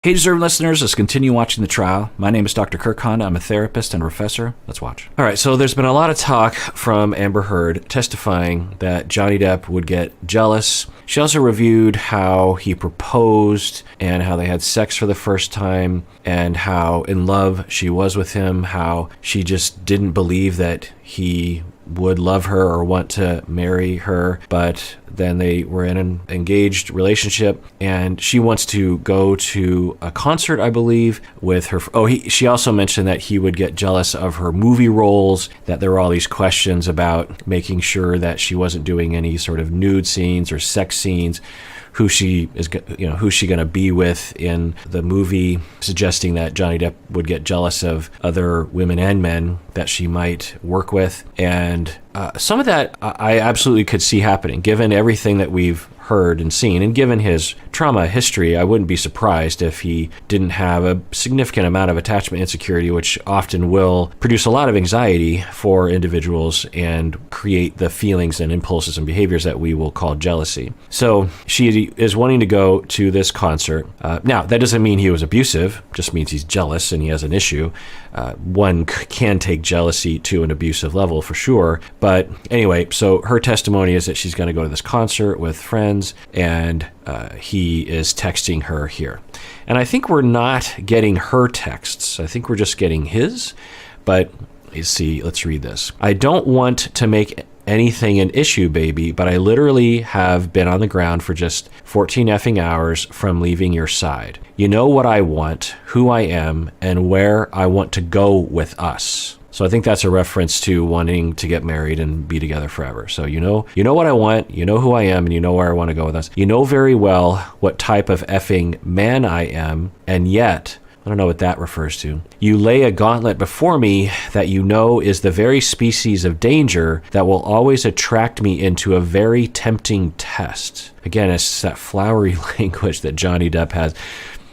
Hey, deserving listeners, let's continue watching the trial. My name is Dr. Kirk Honda. I'm a therapist and a professor. Let's watch. All right, so there's been a lot of talk from Amber Heard testifying that Johnny Depp would get jealous. She also reviewed how he proposed and how they had sex for the first time and how in love she was with him, how she just didn't believe that he would love her or want to marry her, but then they were in an engaged relationship, and she wants to go to a concert, I believe, with her. She also mentioned that he would get jealous of her movie roles, that there were all these questions about making sure that she wasn't doing any sort of nude scenes or sex scenes. Who's she going to be with in the movie, suggesting that Johnny Depp would get jealous of other women and men that she might work with. And some of that I absolutely could see happening, given everything that we've heard and seen, and given his trauma history. I wouldn't be surprised if he didn't have a significant amount of attachment insecurity, which often will produce a lot of anxiety for individuals and create the feelings and impulses and behaviors that we will call jealousy. So she is wanting to go to this concert. Now, that doesn't mean he was abusive, just means he's jealous and he has an issue. One can take jealousy to an abusive level for sure. But anyway, so her testimony is that she's going to go to this concert with friends, and he is texting her here. And I think we're not getting her texts. I think we're just getting his. But you see, let's read this. I don't want to make anything an issue, baby, but I literally have been on the ground for just 14 effing hours from leaving your side. You know what I want, who I am, and where I want to go with us. So I think that's a reference to wanting to get married and be together forever. So you know what I want, you know who I am, and you know where I want to go with us. You know very well what type of effing man I am, and yet, I don't know what that refers to. You lay a gauntlet before me that you know is the very species of danger that will always attract me into a very tempting test. Again, it's that flowery language that Johnny Depp has.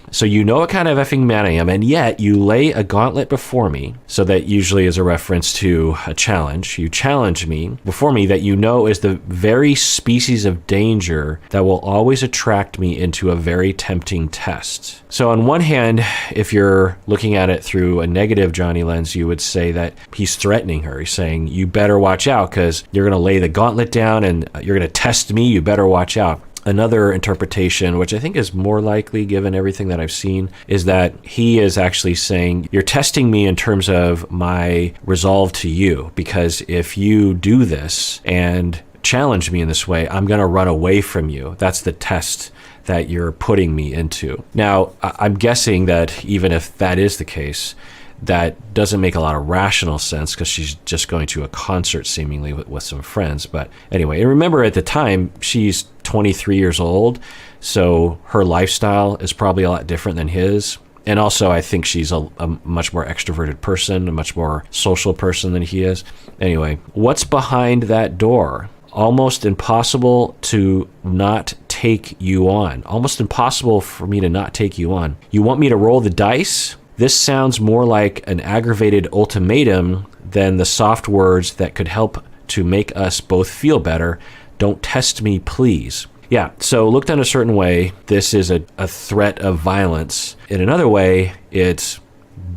So you know what kind of effing man I am, and yet you lay a gauntlet before me. So that usually is a reference to a challenge. You challenge me before me that you know is the very species of danger that will always attract me into a very tempting test. So on one hand, if you're looking at it through a negative Johnny lens, you would say that he's threatening her. He's saying, you better watch out because you're going to lay the gauntlet down and you're going to test me. You better watch out. Another interpretation, which I think is more likely given everything that I've seen, is that he is actually saying, you're testing me in terms of my resolve to you, because if you do this and challenge me in this way, I'm going to run away from you. That's the test that you're putting me into. Now, I'm guessing that even if that is the case, that doesn't make a lot of rational sense because she's just going to a concert seemingly with some friends. But anyway, and remember at the time, she's 23 years old, so her lifestyle is probably a lot different than his. And also, I think she's a much more extroverted person, a much more social person than he is. Anyway, what's behind that door? Almost impossible to not take you on. Almost impossible for me to not take you on. You want me to roll the dice? This sounds more like an aggravated ultimatum than the soft words that could help to make us both feel better. Don't test me, please. Yeah, so looked in a certain way, this is a threat of violence. In another way, it's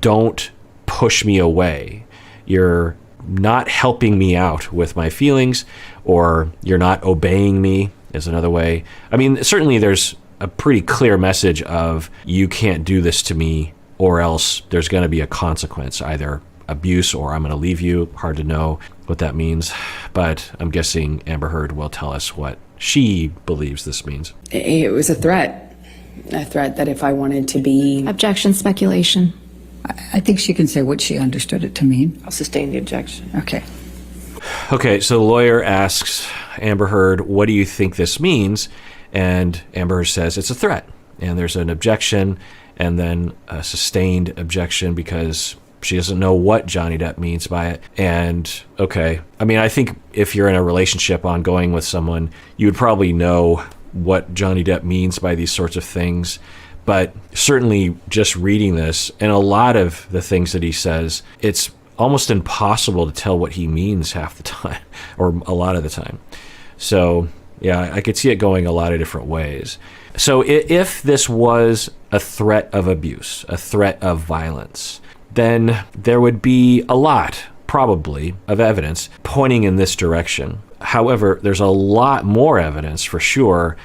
don't push me away. You're not helping me out with my feelings, or you're not obeying me is another way. I mean, certainly there's a pretty clear message of you can't do this to me, or else there's going to be a consequence, either abuse or I'm going to leave you. Hard to know what that means, but I'm guessing Amber Heard will tell us what she believes this means. It was a threat that if I wanted to be... Objection, speculation. I think she can say what she understood it to mean. I'll sustain the objection. Okay, so the lawyer asks Amber Heard, what do you think this means? And Amber Heard says it's a threat. And there's an objection, and then a sustained objection because she doesn't know what Johnny Depp means by it. And okay, I mean, I think if you're in a relationship ongoing with someone, you would probably know what Johnny Depp means by these sorts of things. But certainly just reading this and a lot of the things that he says, it's almost impossible to tell what he means half the time or a lot of the time. So yeah, I could see it going a lot of different ways. So if this was a threat of abuse, a threat of violence, then there would be a lot, probably, of evidence pointing in this direction. However, there's a lot more evidence, for sure,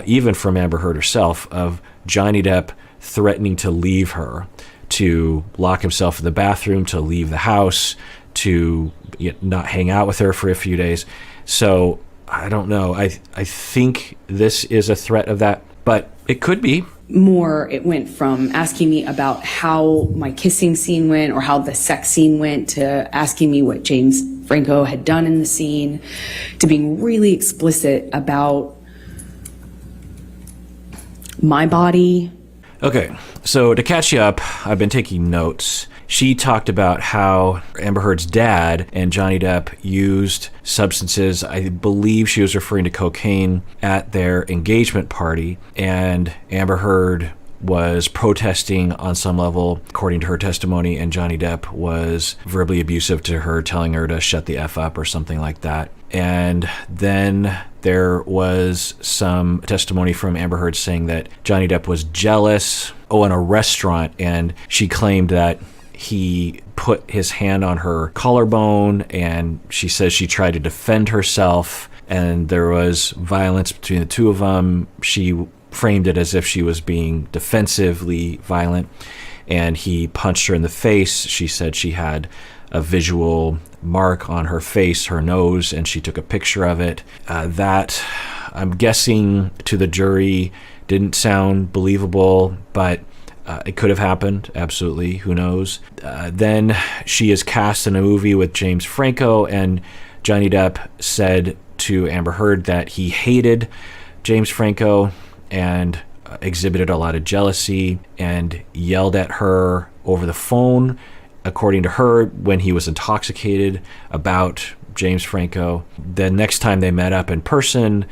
even from Amber Heard herself, of Johnny Depp threatening to leave her, to lock himself in the bathroom, to leave the house, to not hang out with her for a few days. So I don't know. I think this is a threat of that, but it could be. More, it went from asking me about how my kissing scene went or how the sex scene went to asking me what James Franco had done in the scene, to being really explicit about my body. Okay, so to catch you up, I've been taking notes. She talked about how Amber Heard's dad and Johnny Depp used substances. I believe she was referring to cocaine at their engagement party, and Amber Heard was protesting on some level, according to her testimony, and Johnny Depp was verbally abusive to her, telling her to shut the F up or something like that. And then there was some testimony from Amber Heard saying that Johnny Depp was jealous, in a restaurant, and she claimed that he put his hand on her collarbone, and she says she tried to defend herself, and there was violence between the two of them. She framed it as if she was being defensively violent, and he punched her in the face. She said she had a visual mark on her face, her nose, and she took a picture of it. That, I'm guessing, to the jury didn't sound believable, but it could have happened, absolutely. Who knows? Then she is cast in a movie with James Franco, and Johnny Depp said to Amber Heard that he hated James Franco and exhibited a lot of jealousy and yelled at her over the phone, according to her, when he was intoxicated, about James Franco. The next time they met up in person,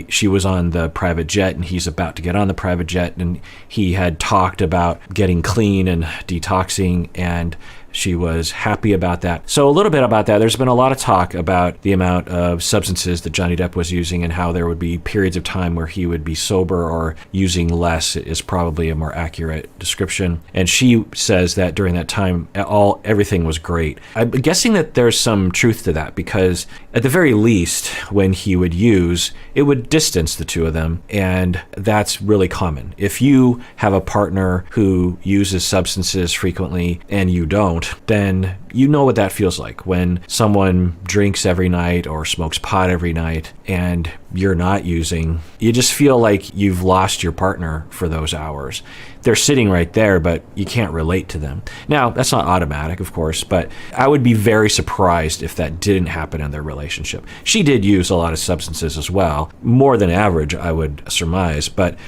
she was on the private jet, and he's about to get on the private jet, and he had talked about getting clean and detoxing, and she was happy about that. So a little bit about that. There's been a lot of talk about the amount of substances that Johnny Depp was using and how there would be periods of time where he would be sober or using less is probably a more accurate description. And she says that during that time, everything was great. I'm guessing that there's some truth to that, because at the very least, when he would use, it would distance the two of them. And that's really common. If you have a partner who uses substances frequently and you don't, then you know what that feels like when someone drinks every night or smokes pot every night and you're not using. You just feel like you've lost your partner for those hours. They're sitting right there, but you can't relate to them. Now, that's not automatic, of course, but I would be very surprised if that didn't happen in their relationship. She did use a lot of substances as well, more than average, I would surmise, but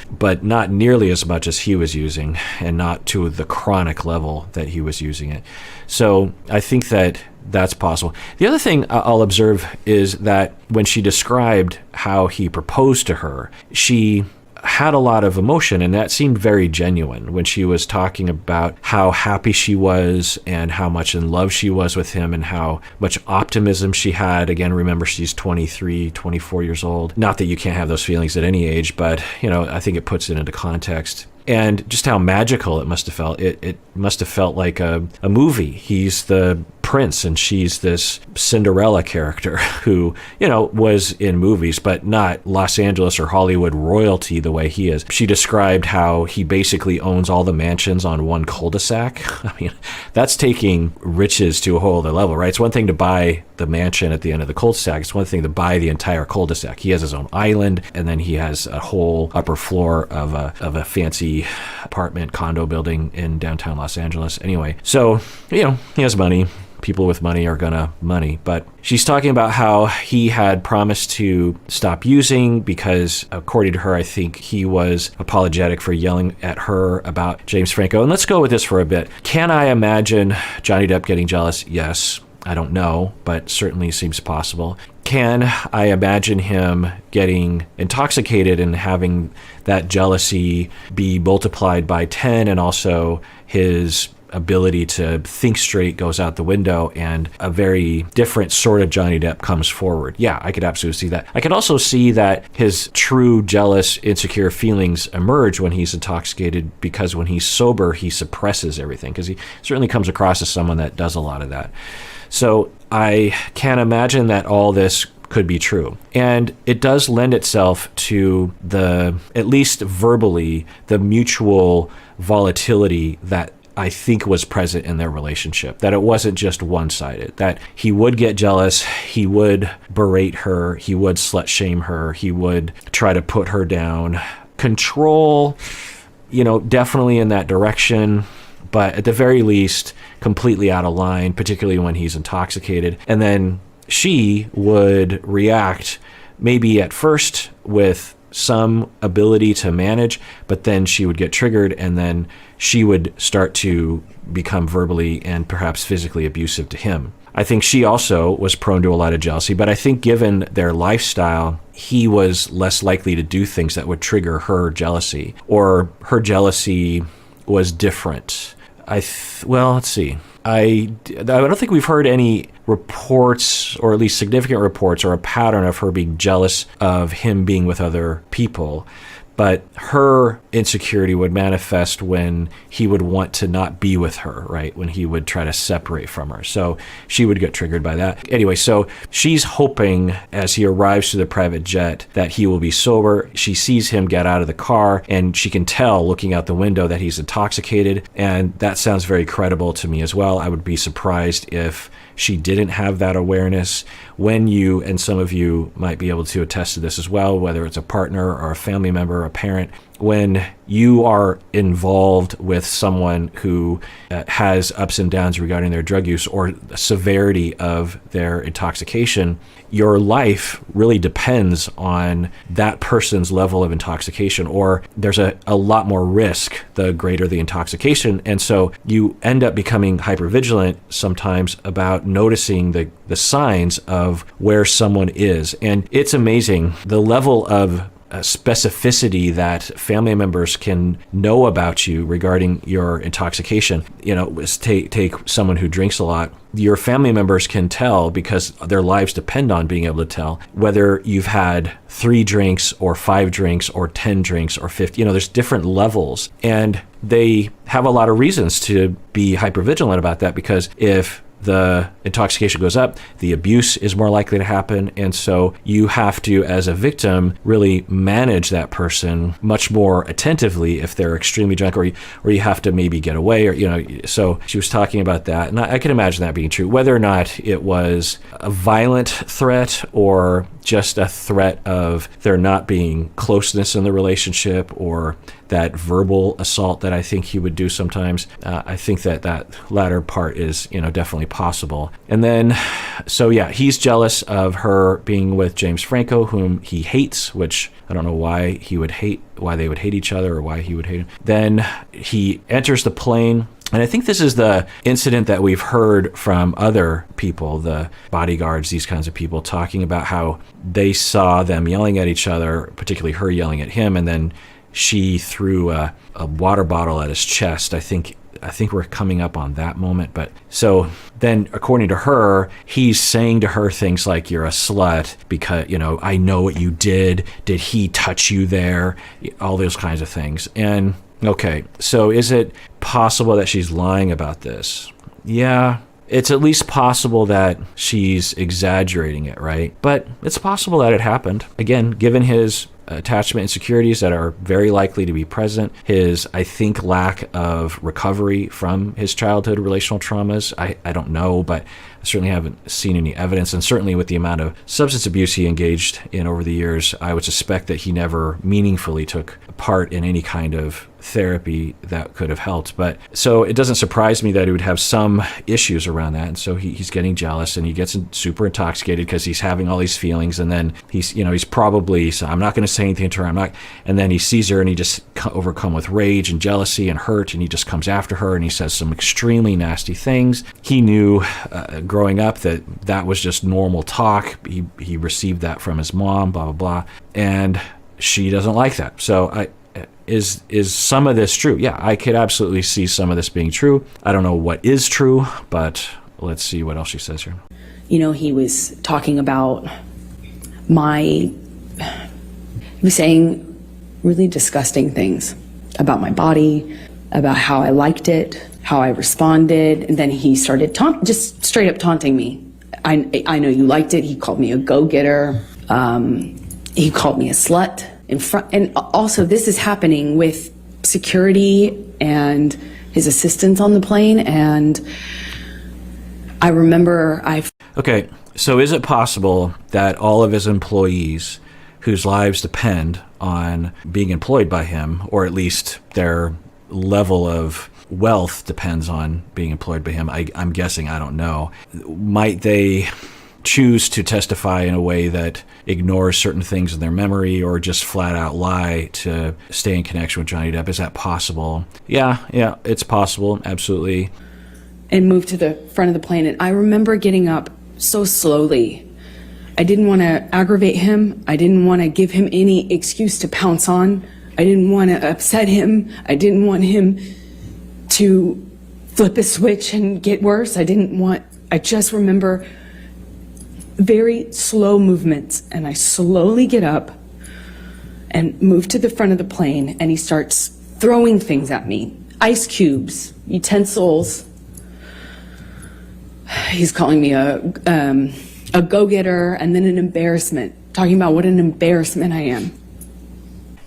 not nearly as much as he was using, and not to the chronic level that he was using it. So I think that that's possible. The other thing I'll observe is that when she described how he proposed to her, she had a lot of emotion, and that seemed very genuine when she was talking about how happy she was and how much in love she was with him and how much optimism she had. Again, remember, she's 23, 24 years old. Not that you can't have those feelings at any age, but I think it puts it into context. And just how magical it must have felt. It must have felt like a movie. He's the prince and she's this Cinderella character who, was in movies, but not Los Angeles or Hollywood royalty the way he is. She described how he basically owns all the mansions on one cul-de-sac. I mean, that's taking riches to a whole other level, right? It's one thing to buy the mansion at the end of the cul-de-sac. It's one thing to buy the entire cul-de-sac. He has his own island, and then he has a whole upper floor of a fancy apartment condo building in downtown Los Angeles. Anyway, so, he has money. People with money are gonna money. But she's talking about how he had promised to stop using because, according to her, I think he was apologetic for yelling at her about James Franco. And let's go with this for a bit. Can I imagine Johnny Depp getting jealous? Yes. I don't know, but certainly seems possible. Can I imagine him getting intoxicated and having that jealousy be multiplied by 10, and also his ability to think straight goes out the window and a very different sort of Johnny Depp comes forward. Yeah, I could absolutely see that. I could also see that his true jealous, insecure feelings emerge when he's intoxicated, because when he's sober, he suppresses everything, because he certainly comes across as someone that does a lot of that. So I can't imagine that all this could be true. And it does lend itself to at least verbally, the mutual volatility that I think was present in their relationship, that it wasn't just one-sided, that he would get jealous, he would berate her, he would slut shame her, he would try to put her down. Control, definitely in that direction, but at the very least, completely out of line, particularly when he's intoxicated. And then she would react maybe at first with some ability to manage, but then she would get triggered, and then she would start to become verbally and perhaps physically abusive to him. I think she also was prone to a lot of jealousy, but I think given their lifestyle, he was less likely to do things that would trigger her jealousy, or her jealousy was different. Well, let's see. I don't think we've heard any reports, or at least significant reports, or a pattern of her being jealous of him being with other people. But her insecurity would manifest when he would want to not be with her, right? When he would try to separate from her. So she would get triggered by that. Anyway, so she's hoping as he arrives to the private jet that he will be sober. She sees him get out of the car, and she can tell looking out the window that he's intoxicated. And that sounds very credible to me as well. I would be surprised if she didn't have that awareness. When you, and some of you might be able to attest to this as well, whether it's a partner or a family member, a parent, when you are involved with someone who has ups and downs regarding their drug use or the severity of their intoxication, your life really depends on that person's level of intoxication, or there's a lot more risk the greater the intoxication. And so you end up becoming hypervigilant sometimes about noticing the signs of where someone is. And it's amazing the level of specificity that family members can know about you regarding your intoxication. Take someone who drinks a lot. Your family members can tell, because their lives depend on being able to tell, whether you've had 3 drinks or 5 drinks or 10 drinks or 50. There's different levels, and they have a lot of reasons to be hypervigilant about that, because if the intoxication goes up, the abuse is more likely to happen. And so you have to, as a victim, really manage that person much more attentively if they're extremely drunk, or you have to maybe get away, or, so she was talking about that. And I can imagine that being true, whether or not it was a violent threat or just a threat of there not being closeness in the relationship, or that verbal assault that I think he would do sometimes. I think that latter part is, definitely possible. And then, so yeah, he's jealous of her being with James Franco, whom he hates, which I don't know why they would hate each other, or why he would hate him. Then he enters the plane. And I think this is the incident that we've heard from other people, the bodyguards, these kinds of people, talking about how they saw them yelling at each other, particularly her yelling at him, and then she threw a water bottle at his chest. I think we're coming up on that moment. But so then, according to her, he's saying to her things like, "You're a slut because, I know what you did. Did he touch you there?" All those kinds of things. And okay, so is it possible that she's lying about this? Yeah, it's at least possible that she's exaggerating it, right? But it's possible that it happened. Again, given his attachment insecurities that are very likely to be present, his, I think, lack of recovery from his childhood relational traumas. I don't know, but I certainly haven't seen any evidence. And certainly with the amount of substance abuse he engaged in over the years, I would suspect that he never meaningfully took part in any kind of therapy that could have helped. But so it doesn't surprise me that he would have some issues around that. And so he's getting jealous, and he gets super intoxicated because he's having all these feelings. And then he's probably, so I'm not going to say anything to her. And then he sees her, and he just overcome with rage and jealousy and hurt. And he just comes after her, and he says some extremely nasty things. He knew growing up that was just normal talk. He received that from his mom, blah, blah, blah. And she doesn't like that. So is some of this true? Yeah, I could absolutely see some of this being true. I don't know what is true, but let's see what else she says here. You know, he was talking about he was saying really disgusting things about my body, about how I liked it, how I responded, and then he started just straight up taunting me. I know you liked it. He called me a go-getter. He called me a slut in front. And also, this is happening with security and his assistants on the plane. And I remember Okay, so is it possible that all of his employees whose lives depend on being employed by him, or at least their level of wealth depends on being employed by him, I'm guessing, I don't know, might they choose to testify in a way that ignores certain things in their memory or just flat out lie to stay in connection with Johnny Depp? Is that possible? Yeah, it's possible, absolutely. And moved to the front of the plane, and I remember getting up so slowly. I didn't want to aggravate him. I didn't want to give him any excuse to pounce on. I didn't want to upset him. I didn't want him to flip a switch and get worse. I just remember very slow movements, and I slowly get up and move to the front of the plane, and he starts throwing things at me. Ice cubes, utensils. He's calling me a go-getter, and then an embarrassment, talking about what an embarrassment I am.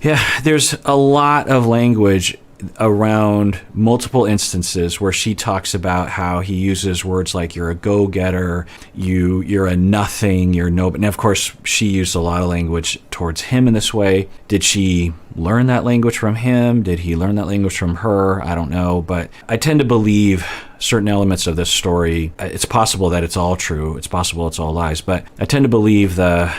Yeah, there's a lot of language around multiple instances where she talks about how he uses words like you're a go-getter, you're a nothing, you're no. And of course, she used a lot of language towards him in this way. Did she learn that language from him? Did he learn that language from her? I don't know, but I tend to believe certain elements of this story. It's possible that it's all true. It's possible it's all lies, but I tend to believe the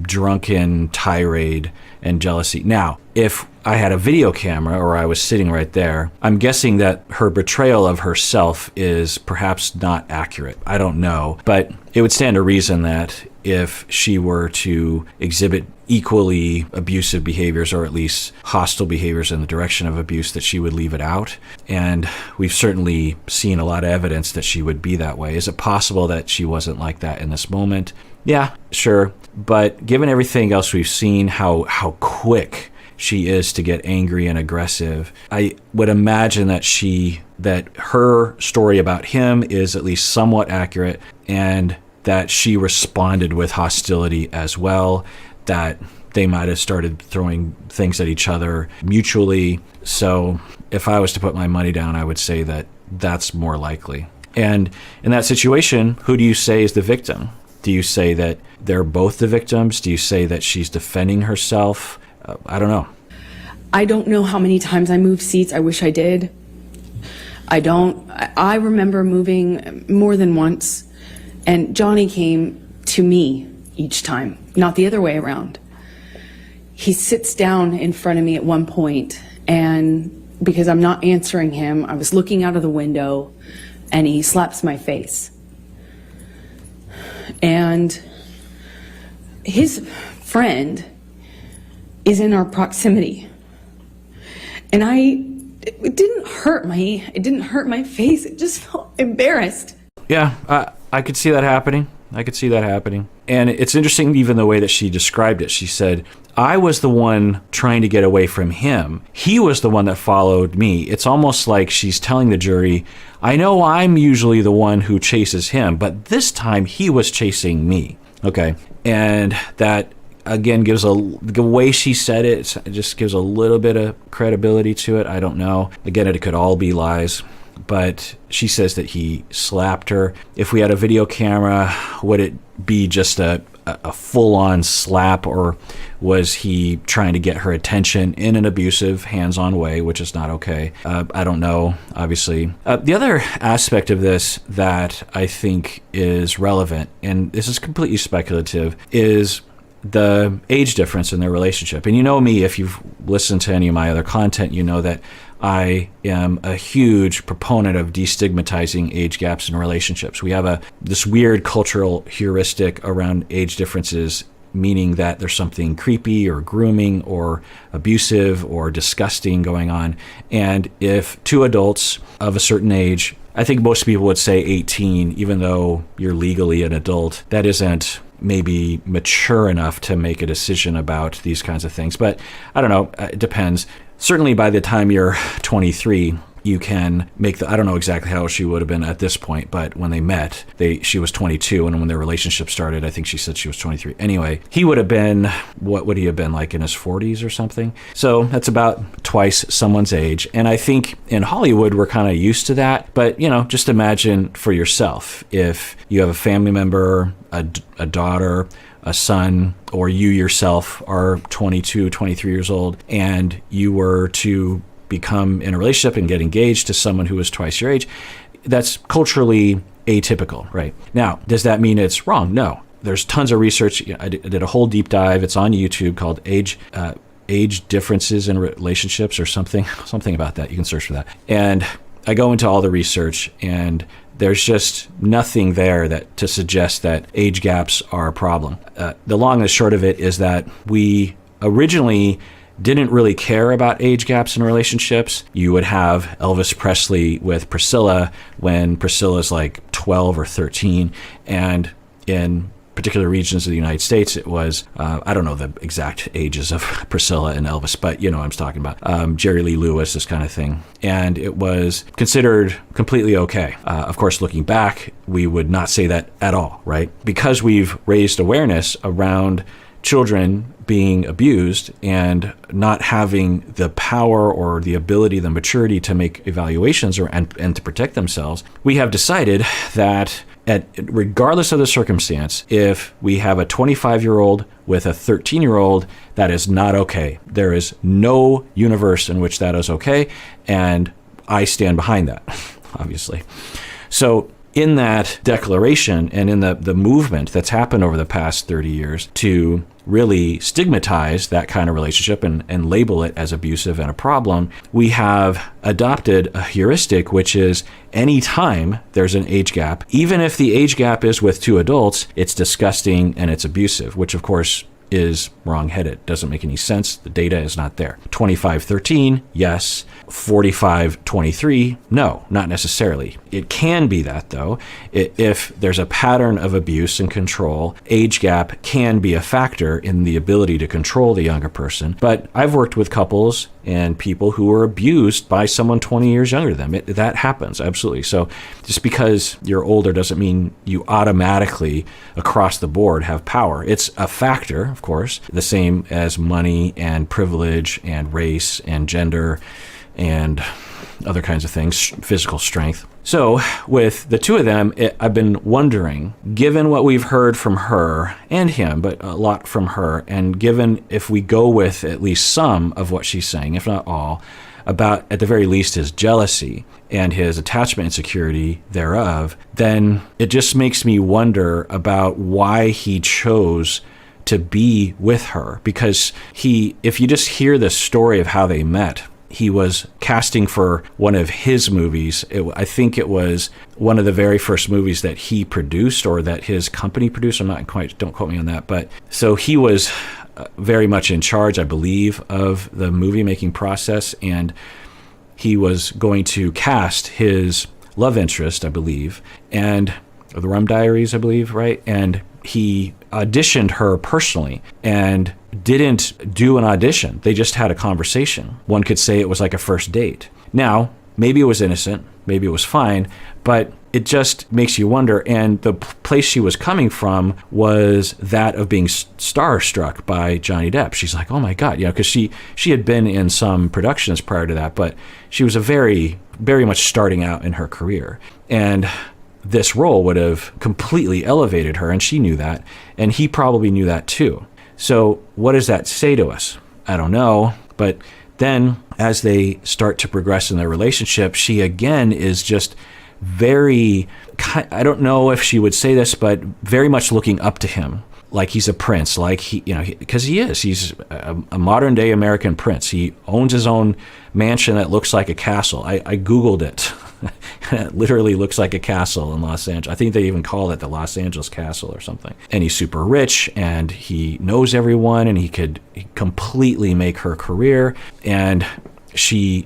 drunken tirade and jealousy. Now, if I had a video camera or I was sitting right there, I'm guessing that her betrayal of herself is perhaps not accurate. I don't know, but it would stand to reason that if she were to exhibit equally abusive behaviors, or at least hostile behaviors in the direction of abuse, that she would leave it out. And we've certainly seen a lot of evidence that she would be that way. Is it possible that she wasn't like that in this moment? Yeah, sure. But given everything else we've seen, how quick she is to get angry and aggressive, I would imagine that her story about him is at least somewhat accurate, and that she responded with hostility as well, that they might have started throwing things at each other mutually. So if I was to put my money down, I would say that that's more likely. And in that situation, who do you say is the victim? Do you say that they're both the victims? Do you say that she's defending herself? I don't know. I don't know how many times I moved seats. I wish I did. I don't. I remember moving more than once, and Johnny came to me each time, not the other way around. He sits down in front of me at one point, and because I'm not answering him, I was looking out of the window, and he slaps my face. And his friend is in our proximity. And it didn't hurt my face. It just felt embarrassed. Yeah, I could see that happening. And it's interesting, even the way that she described it. She said, I was the one trying to get away from him. He was the one that followed me. It's almost like she's telling the jury, I know I'm usually the one who chases him, but this time he was chasing me. Okay. And that, again, the way she said it just gives a little bit of credibility to it. I don't know. Again, it could all be lies. But she says that he slapped her. If we had a video camera, would it be just a full-on slap, or was he trying to get her attention in an abusive, hands-on way, which is not okay? I don't know, obviously. The other aspect of this that I think is relevant, and this is completely speculative, is the age difference in their relationship. And you know me, if you've listened to any of my other content, you know that I am a huge proponent of destigmatizing age gaps in relationships. We have this weird cultural heuristic around age differences meaning that there's something creepy or grooming or abusive or disgusting going on. And if two adults of a certain age, I think most people would say 18, even though you're legally an adult, that isn't maybe mature enough to make a decision about these kinds of things. But I don't know, it depends. Certainly by the time you're 23, you can make I don't know exactly how old she would have been at this point, but when they met, she was 22, and when their relationship started, I think she said she was 23. Anyway, he would have been, what would he have been, like in his 40s or something? So that's about twice someone's age. And I think in Hollywood, we're kind of used to that. But, just imagine for yourself, if you have a family member, a daughter, a son, or you yourself are 22, 23 years old, and you were to become in a relationship and get engaged to someone who is twice your age, that's culturally atypical, right? Now, does that mean it's wrong? No. There's tons of research. I did a whole deep dive. It's on YouTube called Age Differences in Relationships or something about that. You can search for that. And I go into all the research, and there's just nothing there to suggest that age gaps are a problem. The long and the short of it is that we originally didn't really care about age gaps in relationships. You would have Elvis Presley with Priscilla when Priscilla's like 12 or 13. And in particular regions of the United States, it was, I don't know the exact ages of Priscilla and Elvis, but you know what I'm talking about. Jerry Lee Lewis, this kind of thing. And it was considered completely okay. Of course, looking back, we would not say that at all, right? Because we've raised awareness around children being abused and not having the power or the ability, the maturity to make evaluations and to protect themselves, we have decided that regardless of the circumstance, if we have a 25-year-old with a 13-year-old, that is not okay. There is no universe in which that is okay, and I stand behind that, obviously. So in that declaration and in the movement that's happened over the past 30 years to really stigmatize that kind of relationship and label it as abusive and a problem, we have adopted a heuristic, which is anytime there's an age gap, even if the age gap is with two adults, it's disgusting and it's abusive, which of course is wrong-headed. Doesn't make any sense. The data is not there. 25-13, yes. 45-23, no, not necessarily. It can be that, though. If there's a pattern of abuse and control, age gap can be a factor in the ability to control the younger person. But I've worked with couples and people who were abused by someone 20 years younger than them. That happens, absolutely. So just because you're older doesn't mean you automatically, across the board, have power. It's a factor, of course, the same as money and privilege and race and gender and other kinds of things, physical strength. So with the two of them, I've been wondering, given what we've heard from her and him, but a lot from her, and given if we go with at least some of what she's saying, if not all, about at the very least his jealousy and his attachment insecurity thereof, then it just makes me wonder about why he chose to be with her. Because if you just hear the story of how they met, he was casting for one of his movies. I think it was one of the very first movies that he produced or that his company produced. Don't quote me on that. But so he was very much in charge, I believe, of the movie making process. And he was going to cast his love interest, I believe, and the Rum Diaries, I believe, right? And he auditioned her personally and didn't do an audition. They just had a conversation. One could say it was like a first date. Now, maybe it was innocent, maybe it was fine, but it just makes you wonder. And the place she was coming from was that of being starstruck by Johnny Depp. She's like, oh my God, because she had been in some productions prior to that, but she was a very, very much starting out in her career. And this role would have completely elevated her, and she knew that, and he probably knew that too. So what does that say to us? I don't know. But then as they start to progress in their relationship, she again is just very, I don't know if she would say this, but very much looking up to him. Like he's a prince, like because he is. He's a modern day American prince. He owns his own mansion that looks like a castle. I Googled it It literally looks like a castle in Los Angeles. I think they even call it the Los Angeles Castle or something. And he's super rich, and he knows everyone, and he could completely make her career. And she's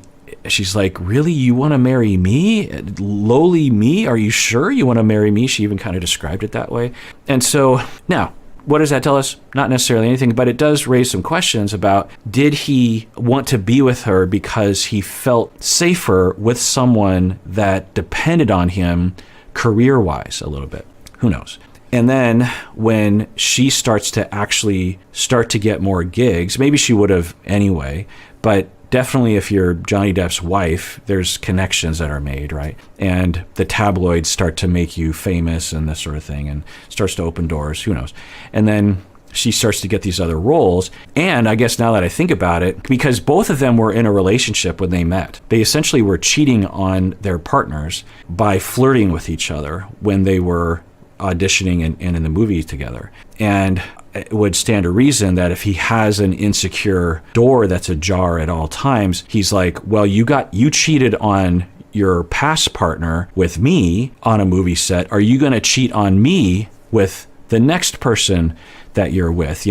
like, really, you want to marry me? Lowly me? Are you sure you want to marry me? She even kind of described it that way. And so now, what does that tell us? Not necessarily anything, but it does raise some questions about, did he want to be with her because he felt safer with someone that depended on him career-wise a little bit? Who knows? And then when she starts to get more gigs, maybe she would have anyway, but definitely if you're Johnny Depp's wife, there's connections that are made, right? And the tabloids start to make you famous and this sort of thing, and starts to open doors, who knows? And then she starts to get these other roles. And I guess now that I think about it, because both of them were in a relationship when they met, they essentially were cheating on their partners by flirting with each other when they were auditioning and in the movie together. And it would stand to reason that if he has an insecure door that's ajar at all times, he's like, well, you cheated on your past partner with me on a movie set. Are you going to cheat on me with the next person that you're with?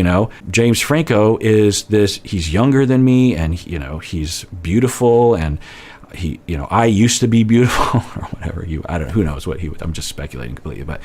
James Franco he's younger than me, and he's beautiful, and I used to be beautiful or whatever. I don't know, who knows what I'm just speculating completely, but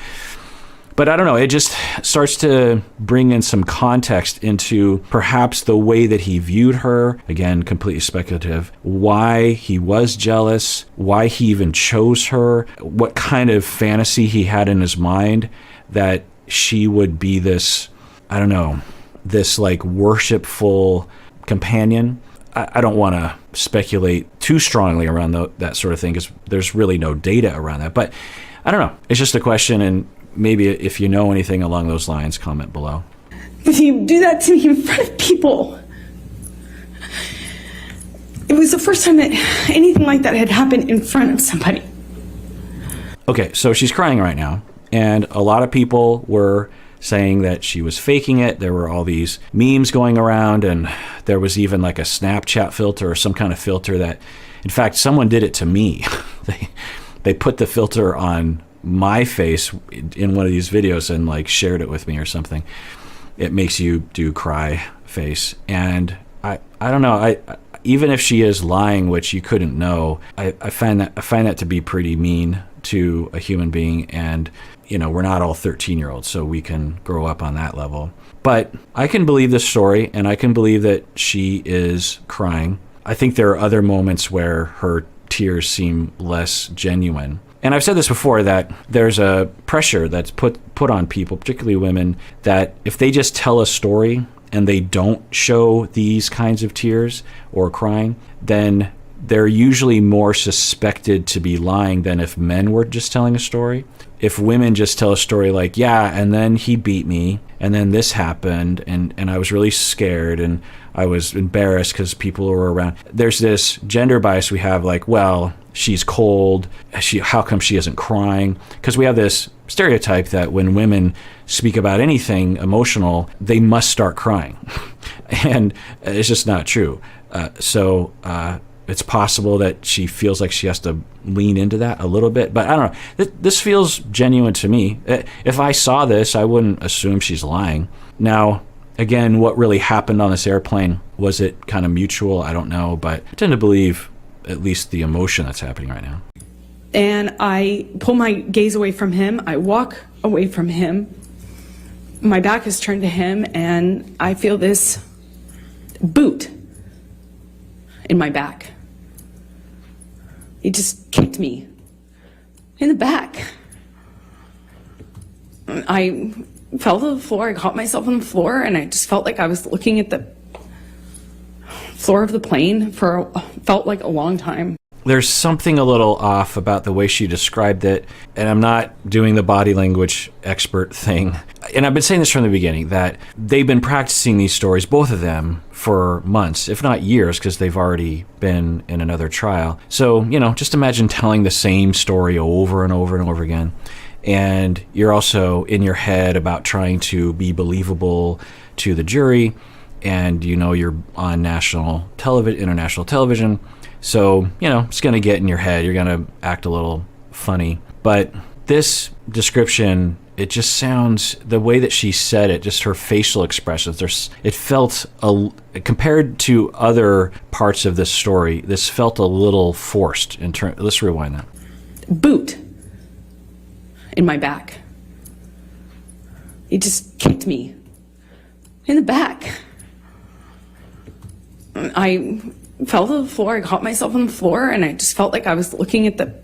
I don't know. It just starts to bring in some context into perhaps the way that he viewed her. Again, completely speculative. Why he was jealous, why he even chose her, what kind of fantasy he had in his mind that she would be this, I don't know, this like worshipful companion. I don't want to speculate too strongly around that sort of thing, because there's really no data around that. But I don't know. It's just a question, and maybe if you know anything along those lines, comment below. If you do that to me in front of people, it was the first time that anything like that had happened in front of somebody. Okay, so she's crying right now, and a lot of people were saying that she was faking it. There were all these memes going around, and there was even like a Snapchat filter or some kind of filter that, in fact, someone did it to me. They put the filter on my face in one of these videos and like shared it with me or something. It makes you do cry face. And I don't know. I even if she is lying, which you couldn't know, I find that to be pretty mean to a human being. And we're not all 13-year-olds, so we can grow up on that level. But I can believe this story, and I can believe that she is crying. I think there are other moments where her tears seem less genuine. And I've said this before, that there's a pressure that's put on people, particularly women, that if they just tell a story and they don't show these kinds of tears or crying, then they're usually more suspected to be lying than if men were just telling a story. If women just tell a story like, yeah, and then he beat me, and then this happened, and I was really scared, and I was embarrassed because people were around. There's this gender bias we have, like, well, she's cold. How come she isn't crying? Because we have this stereotype that when women speak about anything emotional, they must start crying. And it's just not true. So it's possible that she feels like she has to lean into that a little bit. But I don't know. This feels genuine to me. If I saw this, I wouldn't assume she's lying. Now, again, what really happened on this airplane, was it kind of mutual? I don't know. But I tend to believe at least the emotion that's happening right now. And I pull my gaze away from him. I walk away from him. My back is turned to him, and I feel this boot in my back. He just kicked me in the back. I fell to the floor. I caught myself on the floor, and I just felt like I was looking at the floor of the plane felt like a long time. There's something a little off about the way she described it, and I'm not doing the body language expert thing. And I've been saying this from the beginning, that they've been practicing these stories, both of them, for months, if not years, because they've already been in another trial. So, just imagine telling the same story over and over and over again. And you're also in your head about trying to be believable to the jury, and you're on international television. So, it's going to get in your head. You're going to act a little funny. But this description, it just sounds, the way that she said it, just her facial expressions, it felt, compared to other parts of this story, this felt a little forced. Let's rewind that. Boot in my back. He just kicked me in the back. I fell to the floor. I caught myself on the floor, and I just felt like I was looking at the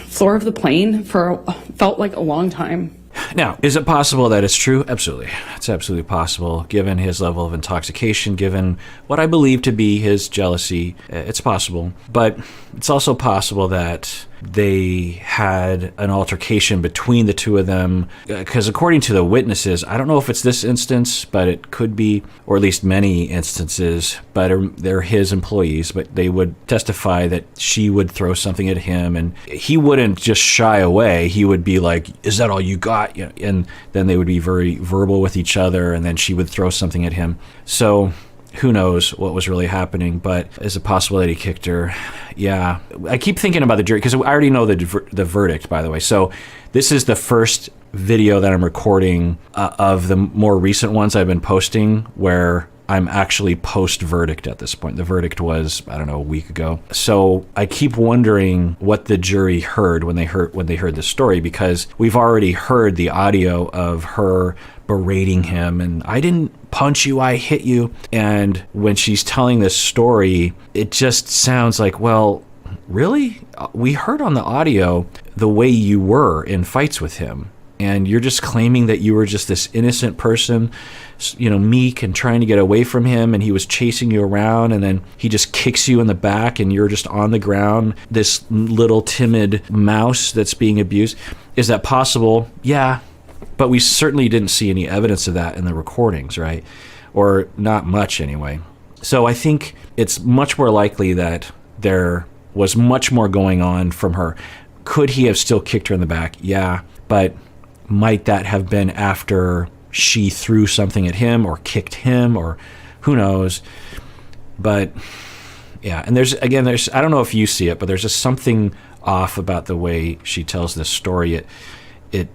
floor of the plane felt like a long time. Now, is it possible that it's true? Absolutely. It's absolutely possible, given his level of intoxication, given what I believe to be his jealousy. It's possible. But it's also possible that they had an altercation between the two of them, because according to the witnesses, I don't know if it's this instance, but it could be, or at least many instances, but they're his employees, but they would testify that she would throw something at him and he wouldn't just shy away. He would be like, "Is that all you got?" And then they would be very verbal with each other, and then she would throw something at him. So who knows what was really happening, but is it possible that he kicked her? Yeah. I keep thinking about the jury, because I already know the verdict, by the way. So this is the first video that I'm recording of the more recent ones I've been posting where I'm actually post-verdict at this point. The verdict was, I don't know, a week ago. So I keep wondering what the jury heard when they heard this story, because we've already heard the audio of her berating him and, "I didn't punch you, I hit you." And when she's telling this story, it just sounds like, well, really? We heard on the audio the way you were in fights with him. And you're just claiming that you were just this innocent person, meek and trying to get away from him, and he was chasing you around, and then he just kicks you in the back and you're just on the ground, this little timid mouse that's being abused. Is that possible? Yeah. But we certainly didn't see any evidence of that in the recordings, right? Or not much anyway. So I think it's much more likely that there was much more going on from her. Could he have still kicked her in the back? Yeah. But might that have been after she threw something at him or kicked him, or who knows? But yeah, and there's I don't know if you see it, but there's just something off about the way she tells this story. It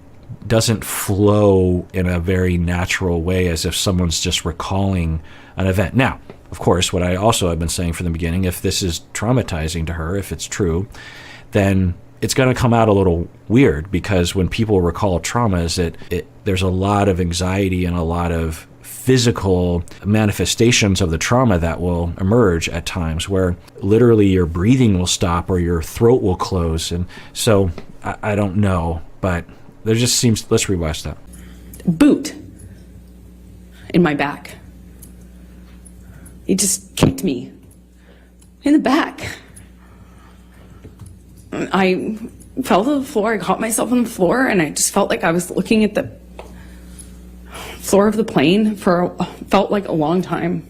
doesn't flow in a very natural way, as if someone's just recalling an event. Now, of course, what I also have been saying from the beginning, if this is traumatizing to her, if it's true, then it's going to come out a little weird, because when people recall traumas, there's a lot of anxiety and a lot of physical manifestations of the trauma that will emerge at times, where literally your breathing will stop or your throat will close. And so I don't know, but there just seems, let's rewatch that. Boot in my back. He just kicked me in the back. I fell to the floor. I caught myself on the floor, and I just felt like I was looking at the floor of the plane felt like a long time.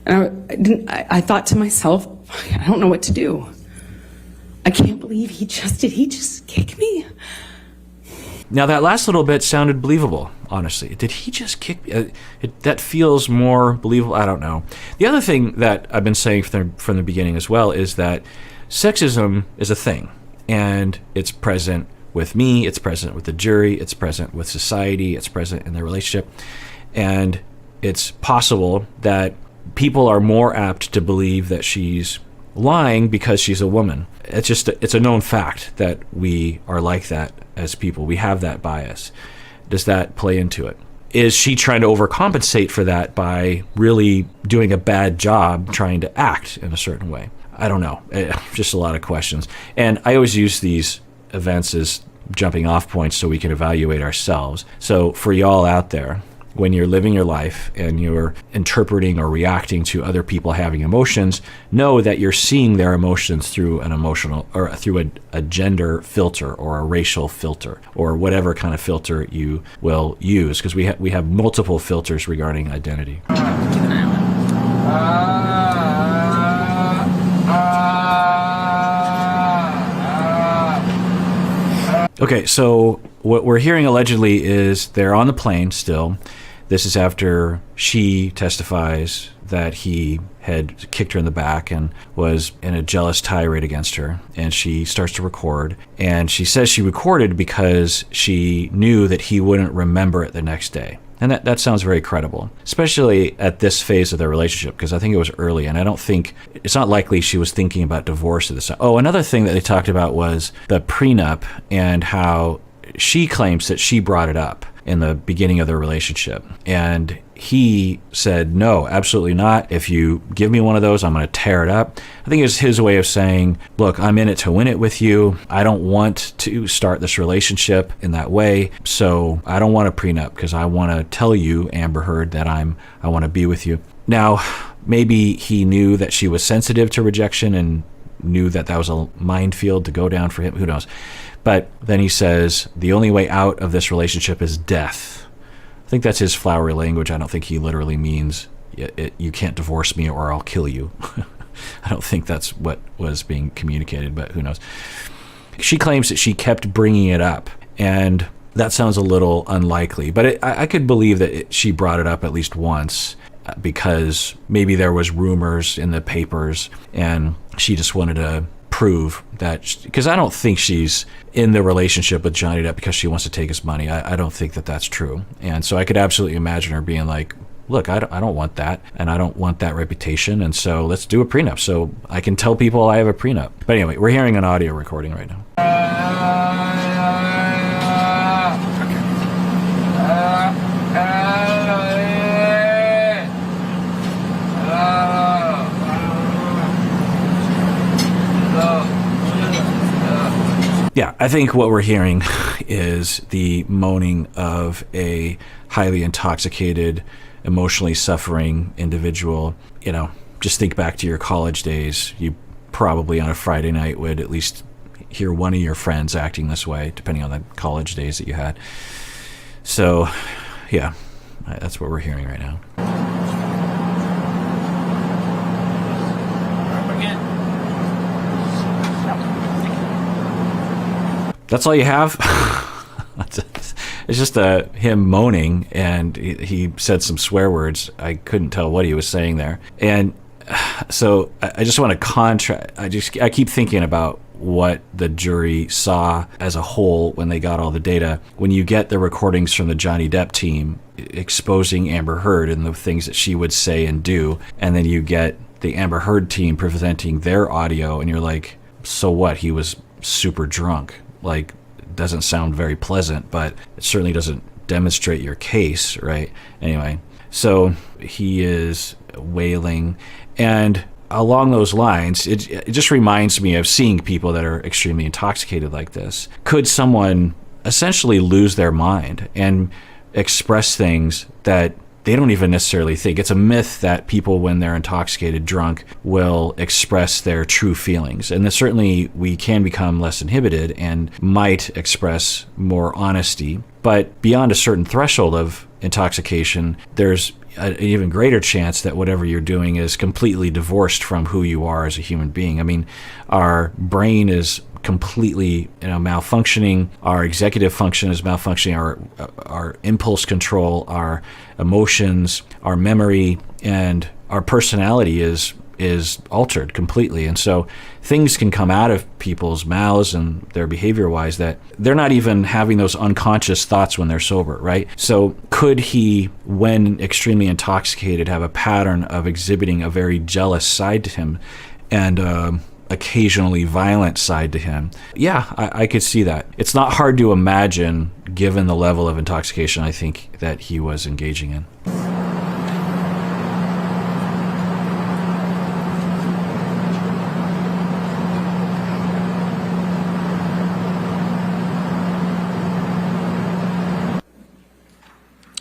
And I thought to myself, I don't know what to do. I can't believe he just kick me? Now that last little bit sounded believable, honestly. Did he just kick me? That feels more believable. I don't know. The other thing that I've been saying from the beginning as well is that sexism is a thing, and it's present with me, it's present with the jury, it's present with society, it's present in their relationship, and it's possible that people are more apt to believe that she's lying because she's a woman. It's a known fact that we are like that as people. We have that bias. Does that play into it? Is she trying to overcompensate for that by really doing a bad job trying to act in a certain way? I don't know. Just a lot of questions. And I always use these events as jumping off points so we can evaluate ourselves. So for y'all out there, when you're living your life and you're interpreting or reacting to other people having emotions, know that you're seeing their emotions through an emotional, or through a gender filter or a racial filter or whatever kind of filter you will use, because we have multiple filters regarding identity. Keep an eye on it. Okay, so what we're hearing allegedly is they're on the plane still. This is after she testifies that he had kicked her in the back and was in a jealous tirade against her. And she starts to record. And she says she recorded because she knew that he wouldn't remember it the next day. And that sounds very credible, especially at this phase of their relationship, because I think it was early, and I don't think, it's not likely she was thinking about divorce at this time. Oh, another thing that they talked about was the prenup and how she claims that she brought it up in the beginning of their relationship. And he said, no, absolutely not. If you give me one of those, I'm going to tear it up. I think it's his way of saying, look, I'm in it to win it with you. I don't want to start this relationship in that way. So I don't want a prenup because I want to tell you, Amber Heard, that I want to be with you. Now, maybe he knew that she was sensitive to rejection and knew that that was a minefield to go down for him. Who knows? But then he says, the only way out of this relationship is death. I think that's his flowery language. I don't think he literally means you can't divorce me or I'll kill you. I don't think that's what was being communicated, but who knows. She claims that she kept bringing it up, and that sounds a little unlikely. But I could believe that she brought it up at least once because maybe there was rumors in the papers and she just wanted to prove that, because I don't think she's in the relationship with Johnny Depp because she wants to take his money. I don't think that that's true. And so I could absolutely imagine her being like, look, I don't want that, and I don't want that reputation, and so let's do a prenup so I can tell people I have a prenup. But anyway, we're hearing an audio recording right now. Yeah, I think what we're hearing is the moaning of a highly intoxicated, emotionally suffering individual. You know, just think back to your college days. You probably on a Friday night would at least hear one of your friends acting this way, depending on the college days that you had. So, yeah, that's what we're hearing right now. That's all you have? It's just him moaning, and he said some swear words. I couldn't tell what he was saying there. And so I just want to contrast. I keep thinking about what the jury saw as a whole when they got all the data. When you get the recordings from the Johnny Depp team exposing Amber Heard and the things that she would say and do, and then you get the Amber Heard team presenting their audio, and you're like, so what? He was super drunk. Like, doesn't sound very pleasant, but it certainly doesn't demonstrate your case, right? Anyway, so he is wailing, and along those lines, it just reminds me of seeing people that are extremely intoxicated like this. Could someone essentially lose their mind and express things that they don't even necessarily think? It's a myth that people, when they're intoxicated, drunk, will express their true feelings. And certainly we can become less inhibited and might express more honesty. But beyond a certain threshold of intoxication, there's an even greater chance that whatever you're doing is completely divorced from who you are as a human being. I mean, our brain is completely malfunctioning. Our executive function is malfunctioning. Our impulse control, our emotions, our memory, and our personality is altered completely. And so things can come out of people's mouths and their behavior-wise that they're not even having those unconscious thoughts when they're sober, right? So could he, when extremely intoxicated, have a pattern of exhibiting a very jealous side to him and occasionally violent side to him? Yeah, I could see that. It's not hard to imagine given the level of intoxication I think that he was engaging in.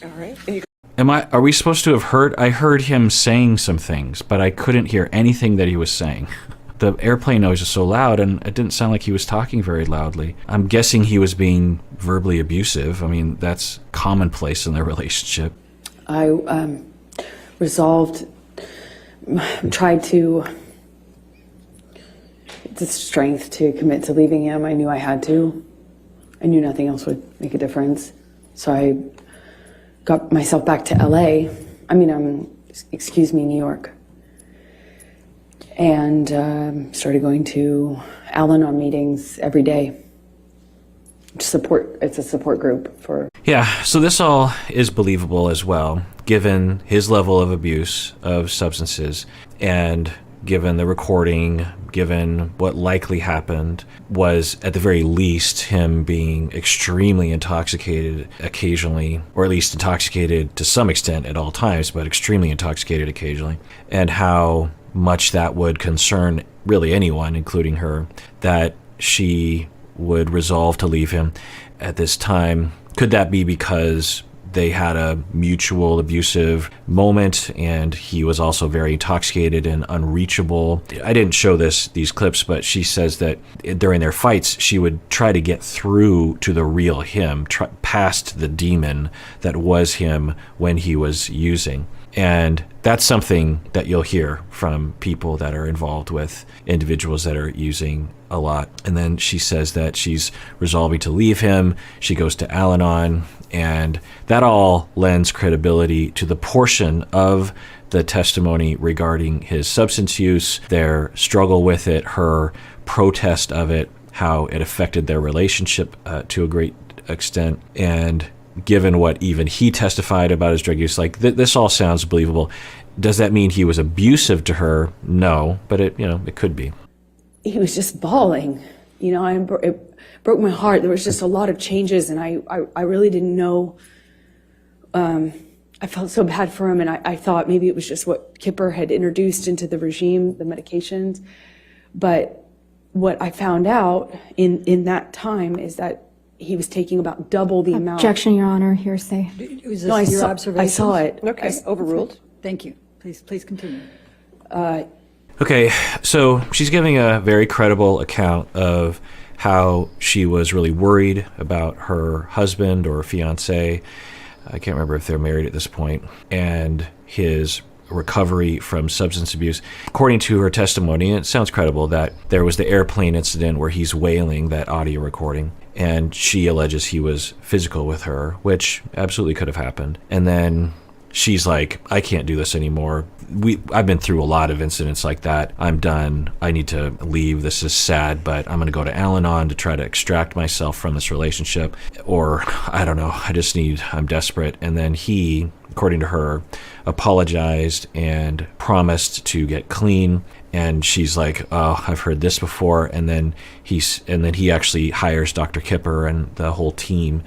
All right. Are we supposed to have heard? I heard him saying some things, but I couldn't hear anything that he was saying. The airplane noise is so loud, and it didn't sound like he was talking very loudly. I'm guessing he was being verbally abusive. I mean, that's commonplace in their relationship. I tried to the strength to commit to leaving him. I knew I had to. I knew nothing else would make a difference. So I got myself back to LA. I mean, I'm New York. And started going to Al-Anon meetings every day. It's a support group for... Yeah, so this all is believable as well, given his level of abuse of substances and given the recording, given what likely happened was, at the very least, him being extremely intoxicated occasionally, or at least intoxicated to some extent at all times, but extremely intoxicated occasionally, and how much that would concern really anyone, including her, that she would resolve to leave him at this time. Could that be because they had a mutual abusive moment and he was also very intoxicated and unreachable? I didn't show these clips, but she says that during their fights, she would try to get through to the real him, past the demon that was him when he was using. And that's something that you'll hear from people that are involved with individuals that are using a lot. And then she says that she's resolving to leave him. She goes to Al-Anon, and that all lends credibility to the portion of the testimony regarding his substance use, their struggle with it, her protest of it, how it affected their relationship to a great extent. And given what even he testified about his drug use, like this all sounds believable. Does that mean he was abusive to her? No, but it could be. He was just bawling, it broke my heart. There was just a lot of changes, and I really didn't know. I felt so bad for him, and I thought maybe it was just what Kipper had introduced into the regime, the medications. But what I found out in that time is that he was taking about double the amount. Objection, Your Honor, hearsay. Was this No, your observation? I saw it. Okay, overruled. Thank you. Please continue. Okay, so she's giving a very credible account of how she was really worried about her husband or fiancé. I can't remember if they're married at this point, and his recovery from substance abuse. According to her testimony, it sounds credible that there was the airplane incident where he's wailing, that audio recording, and she alleges he was physical with her, which absolutely could have happened. And then she's like, I can't do this anymore. I've been through a lot of incidents like that. I'm done. I need to leave. This is sad, but I'm going to go to Al-Anon to try to extract myself from this relationship. Or, I don't know, I'm desperate. And then he, according to her, apologized and promised to get clean. And she's like, oh, I've heard this before. And then he actually hires Dr. Kipper and the whole team.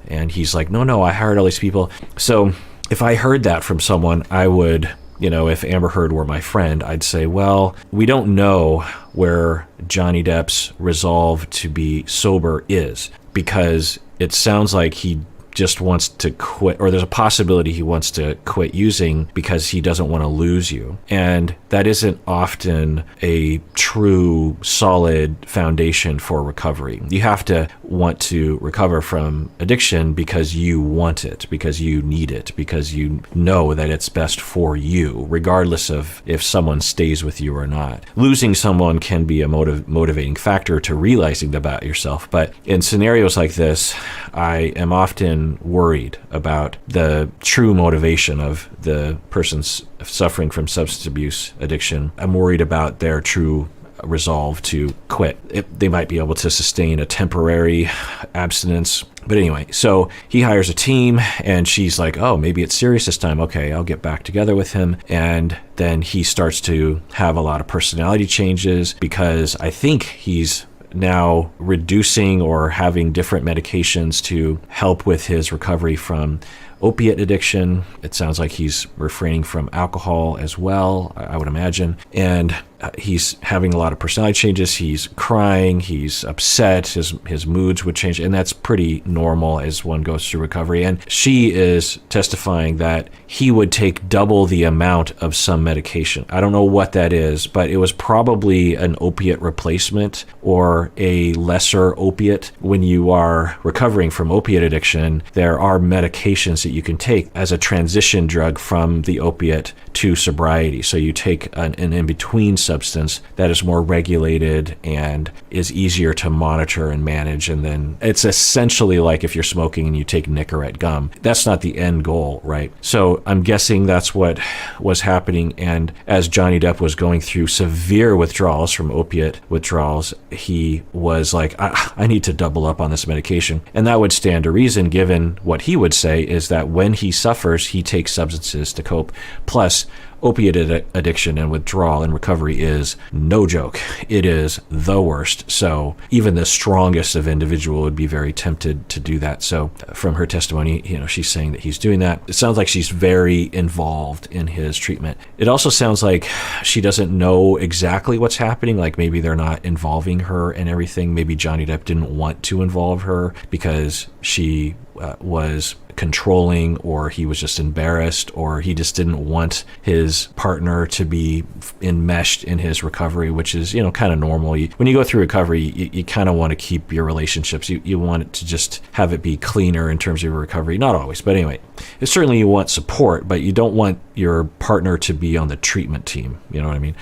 And he's like, no, I hired all these people. So if I heard that from someone, I would, if Amber Heard were my friend, I'd say, well, we don't know where Johnny Depp's resolve to be sober is, because it sounds like he just wants to quit, or there's a possibility he wants to quit using because he doesn't want to lose you. And that isn't often a true, solid foundation for recovery. You have to want to recover from addiction because you want it, because you need it, because you know that it's best for you, regardless of if someone stays with you or not. Losing someone can be a motivating factor to realizing that about yourself. But in scenarios like this, I am often worried about the true motivation of the person's suffering from substance abuse addiction. I'm worried about their true resolve to quit. They might be able to sustain a temporary abstinence. But anyway, so he hires a team, and she's like, oh, maybe it's serious this time. Okay, I'll get back together with him. And then he starts to have a lot of personality changes, because I think he's now reducing or having different medications to help with his recovery from opiate addiction. It sounds like he's refraining from alcohol as well, I would imagine. And he's having a lot of personality changes. He's crying, he's upset, his moods would change, and that's pretty normal as one goes through recovery. And she is testifying that he would take double the amount of some medication. I don't know what that is, but it was probably an opiate replacement or a lesser opiate. When you are recovering from opiate addiction, there are medications that you can take as a transition drug from the opiate to sobriety. So you take an in-between substance substance that is more regulated and is easier to monitor and manage. And then it's essentially like if you're smoking and you take Nicorette gum. That's not the end goal, right? So I'm guessing that's what was happening. And as Johnny Depp was going through severe withdrawals from opiate withdrawals, he was like, I need to double up on this medication. And that would stand to reason, given what he would say is that when he suffers, he takes substances to cope. Plus, opiate addiction and withdrawal and recovery is no joke. It is the worst. So even the strongest of individual would be very tempted to do that. So from her testimony, she's saying that he's doing that. It sounds like she's very involved in his treatment. It also sounds like she doesn't know exactly what's happening. Like maybe they're not involving her and everything. Maybe Johnny Depp didn't want to involve her because she was controlling, or he was just embarrassed, or he just didn't want his partner to be enmeshed in his recovery, which is, kind of normal. When you go through recovery, you kind of want to keep your relationships. You want it to just have it be cleaner in terms of your recovery. Not always, but anyway, certainly you want support, but you don't want your partner to be on the treatment team. You know what I mean?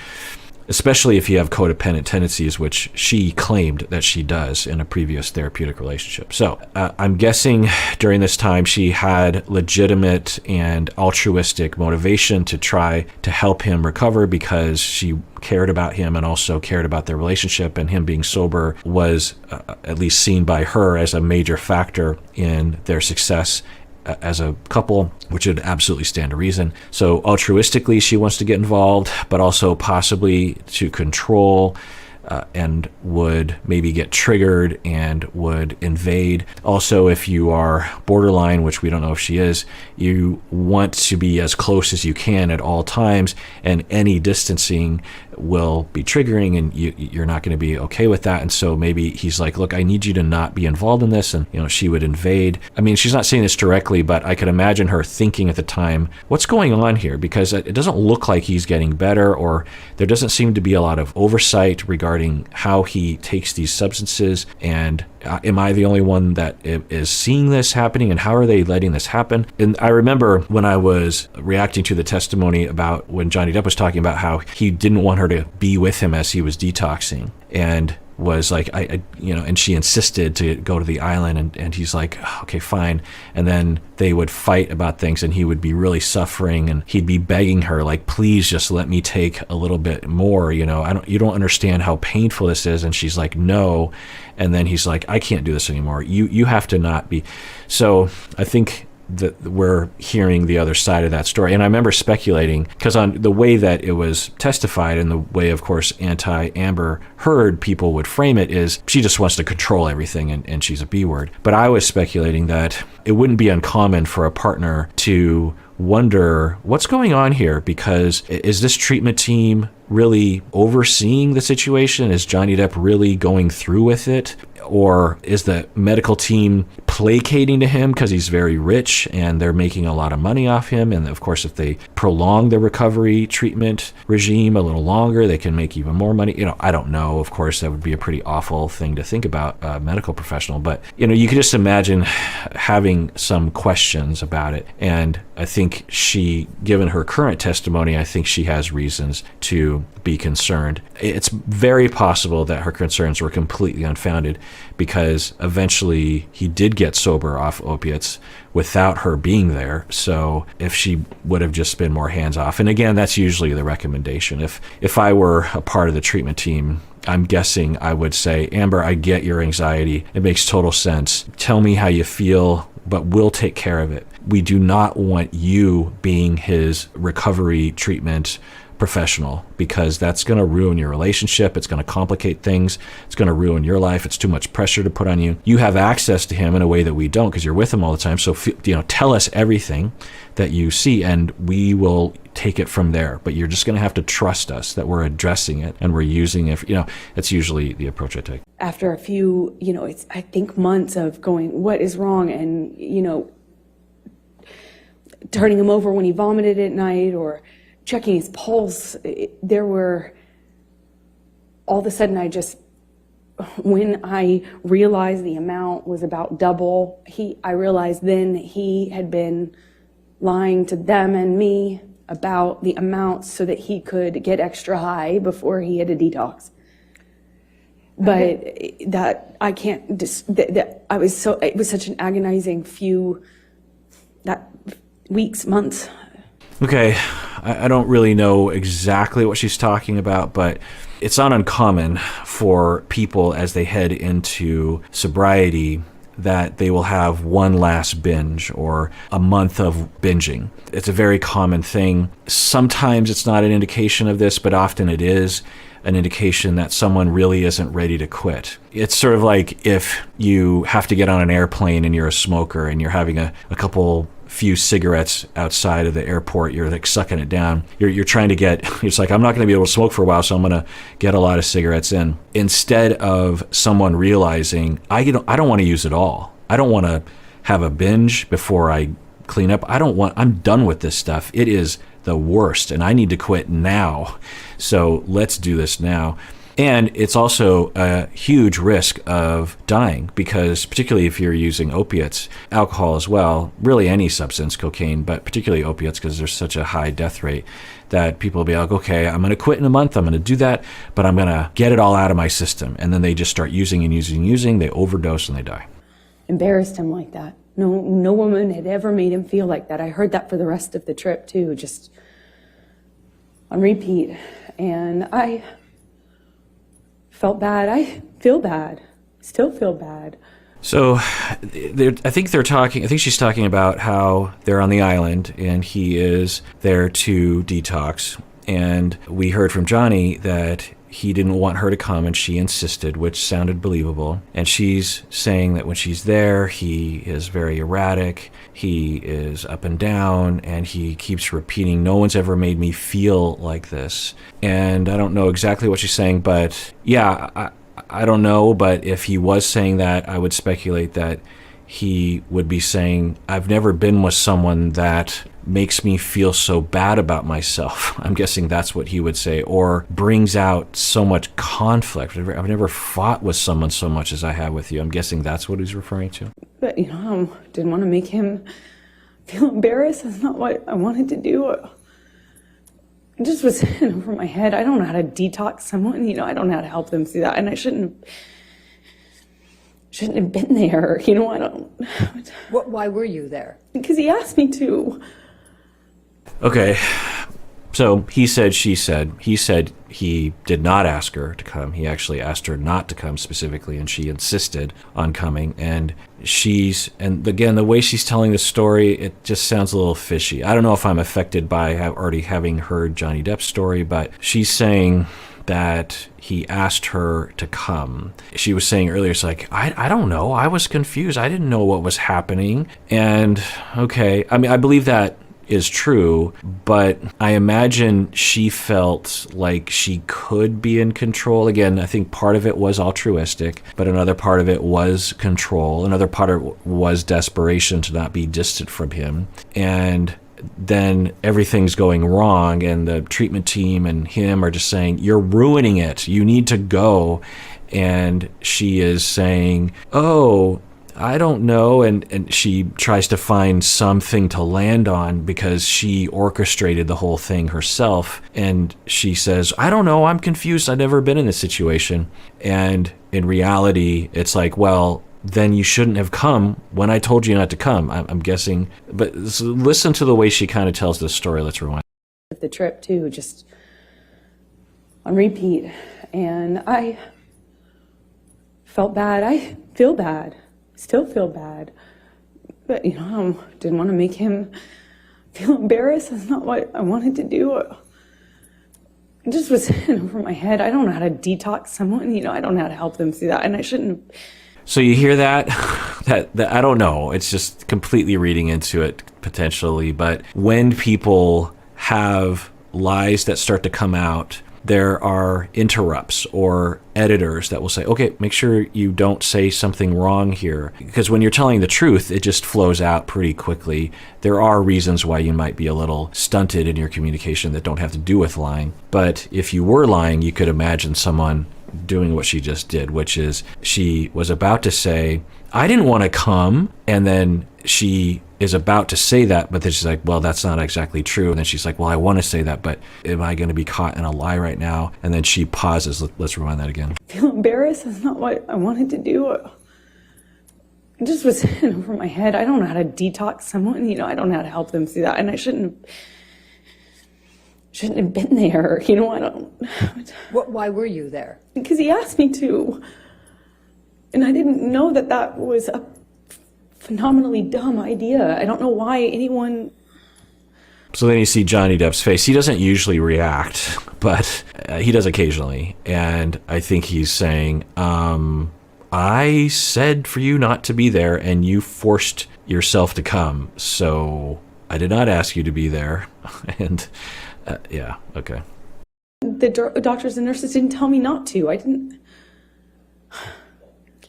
Especially if you have codependent tendencies, which she claimed that she does in a previous therapeutic relationship. So I'm guessing during this time she had legitimate and altruistic motivation to try to help him recover because she cared about him and also cared about their relationship, and him being sober was at least seen by her as a major factor in their success as a couple, which would absolutely stand to reason. So altruistically, she wants to get involved, but also possibly to control and would maybe get triggered and would invade. Also, if you are borderline, which we don't know if she is, you want to be as close as you can at all times, and any distancing will be triggering, and you're not going to be okay with that. And so maybe he's like, look, I need you to not be involved in this. And, she would invade. I mean, she's not saying this directly, but I could imagine her thinking at the time, what's going on here? Because it doesn't look like he's getting better, or there doesn't seem to be a lot of oversight regarding how he takes these substances. And am I the only one that is seeing this happening? And how are they letting this happen? And I remember when I was reacting to the testimony about when Johnny Depp was talking about how he didn't want her to be with him as he was detoxing, and was like, and she insisted to go to the island, and he's like, okay, fine. And then they would fight about things, and he would be really suffering, and he'd be begging her, like, please just let me take a little bit more. You don't understand how painful this is. And she's like, no. And then he's like, I can't do this anymore. You have to not be. So I think that we're hearing the other side of that story. And I remember speculating, because on the way that it was testified and the way, of course, anti-Amber Heard people would frame it is she just wants to control everything and she's a B-word. But I was speculating that it wouldn't be uncommon for a partner to wonder what's going on here, because is this treatment team really overseeing the situation? Is Johnny Depp really going through with it? Or is the medical team placating to him because he's very rich and they're making a lot of money off him? And of course, if they prolong the recovery treatment regime a little longer, they can make even more money. I don't know. Of course, that would be a pretty awful thing to think about a medical professional. But, you could just imagine having some questions about it. And I think given her current testimony, I think she has reasons to be concerned. It's very possible that her concerns were completely unfounded, because eventually he did get sober off opiates without her being there. So if she would have just been more hands-off, and again, that's usually the recommendation. If I were a part of the treatment team, I'm guessing I would say, Amber, I get your anxiety. It makes total sense. Tell me how you feel, but we'll take care of it. We do not want you being his recovery treatment professional, because that's going to ruin your relationship. It's going to complicate things. It's going to ruin your life. It's too much pressure to put on you. You have access to him in a way that we don't, because you're with him all the time. So, tell us everything that you see and we will take it from there. But you're just going to have to trust us that we're addressing it and we're using it. That's usually the approach I take. After a few, it's, I think, months of going, what is wrong? And, turning him over when he vomited at night, or checking his pulse. All of a sudden, when I realized the amount was about double, I realized then he had been lying to them and me about the amounts so that he could get extra high before he had a detox. But that I can't that I was so, it was such an agonizing few weeks, months. Okay, I don't really know exactly what she's talking about, but it's not uncommon for people as they head into sobriety that they will have one last binge or a month of binging. It's a very common thing. Sometimes it's not an indication of this, but often it is an indication that someone really isn't ready to quit. It's sort of like if you have to get on an airplane and you're a smoker and you're having a few cigarettes outside of the airport, you're like sucking it down. You're trying to get, it's like, I'm not going to be able to smoke for a while, so I'm going to get a lot of cigarettes in. Instead of someone realizing, I don't want to use it all. I don't want to have a binge before I clean up. I'm done with this stuff. It is the worst, and I need to quit now. So let's do this now. And it's also a huge risk of dying because particularly if you're using opiates, alcohol as well, really any substance, cocaine, but particularly opiates because there's such a high death rate that people will be like, okay, I'm going to quit in a month, I'm going to do that, but I'm going to get it all out of my system. And then they just start using and using, they overdose and they die. Embarrassed him like that. No woman had ever made him feel like that. I heard that for the rest of the trip too, just on repeat. And I felt bad. I feel bad. Still feel bad. So I think she's talking about how they're on the island and he is there to detox. And we heard from Johnny that he didn't want her to come and she insisted, which sounded believable. And she's saying that when she's there, he is very erratic. He is up and down and he keeps repeating, no one's ever made me feel like this. And I don't know exactly what she's saying, but yeah, I don't know. But if he was saying that, I would speculate that he would be saying, I've never been with someone that makes me feel so bad about myself. I'm guessing that's what he would say, or brings out so much conflict. I've never fought with someone so much as I have with you. I'm guessing that's what he's referring to. But, didn't want to make him feel embarrassed. That's not what I wanted to do. It just was over my head. I don't know how to detox someone. I don't know how to help them through that. And I shouldn't have been there. I don't. Why were you there? Because he asked me to. Okay, so he said, she said. He said he did not ask her to come. He actually asked her not to come specifically, and she insisted on coming. And again, the way she's telling the story, it just sounds a little fishy. I don't know if I'm affected by already having heard Johnny Depp's story, but she's saying that he asked her to come. She was saying earlier, it's like, I don't know. I was confused. I didn't know what was happening. And okay, I mean, I believe that is true, but I imagine she felt like she could be in control. Again, I think part of it was altruistic, but another part of it was control. Another part of it was desperation to not be distant from him. And then everything's going wrong and the treatment team and him are just saying, you're ruining it. You need to go. And she is saying, oh, I don't know, and she tries to find something to land on because she orchestrated the whole thing herself, and she says, I don't know, I'm confused, I've never been in this situation. And in reality, it's like, well, then you shouldn't have come when I told you not to come, I'm guessing. But listen to the way she kind of tells this story. Let's rewind. The trip too, just on repeat. And I felt bad. I feel bad. Still feel bad. But, didn't want to make him feel embarrassed. That's not what I wanted to do. It just was over my head. I don't know how to detox someone. I don't know how to help them through that. And I shouldn't. So you hear that? that I don't know. It's just completely reading into it potentially. But when people have lies that start to come out, there are interrupts or editors that will say, okay, make sure you don't say something wrong here. Because when you're telling the truth, it just flows out pretty quickly. There are reasons why you might be a little stunted in your communication that don't have to do with lying. But if you were lying, you could imagine someone doing what she just did, which is she was about to say, I didn't want to come. And then she is about to say that, but then she's like, well, that's not exactly true. And then she's like, well, I want to say that, but am I going to be caught in a lie right now? And then she pauses. Let's rewind that again. I feel embarrassed. That's not what I wanted to do. It just was in over my head. I don't know how to detox someone, I don't know how to help them through that. And I shouldn't have been there, I don't. Why were you there? Because he asked me to. And I didn't know that was a phenomenally dumb idea. I don't know why anyone. So then you see Johnny Depp's face. He doesn't usually react, but he does occasionally. And I think he's saying, I said for you not to be there and you forced yourself to come. So I did not ask you to be there. And yeah, okay. The doctors and nurses didn't tell me not to.